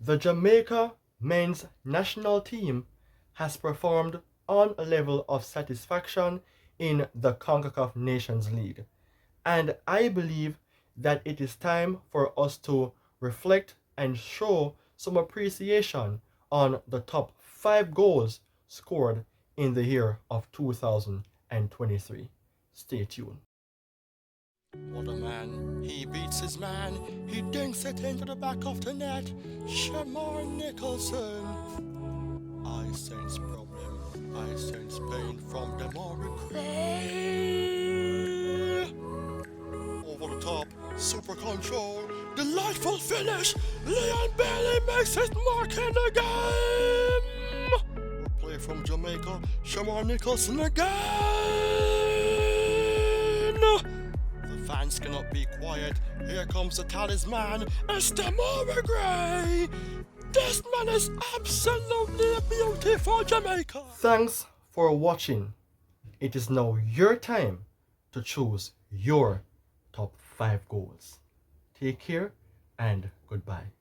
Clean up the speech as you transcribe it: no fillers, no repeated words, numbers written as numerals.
The Jamaica men's national team has performed on a level of satisfaction in the Concacaf Nations League, and I believe that it is time for us to reflect and show some appreciation on the top 5 goals scored in the year of 2023. Stay tuned. What a man, he beats his man, he dinks it into the back of the net. Shamar Nicholson. I sense problem, I sense pain from the Gray. Over the top, super control, delightful finish. Leon Bailey makes his mark in the game. Play from Jamaica, Shamar Nicholson again. Fans cannot be quiet. Here comes the talisman. It's Demora Gray. This man is absolutely a beauty for Jamaica. Thanks for watching. It is now your time to choose your top 5 goals. Take care and goodbye.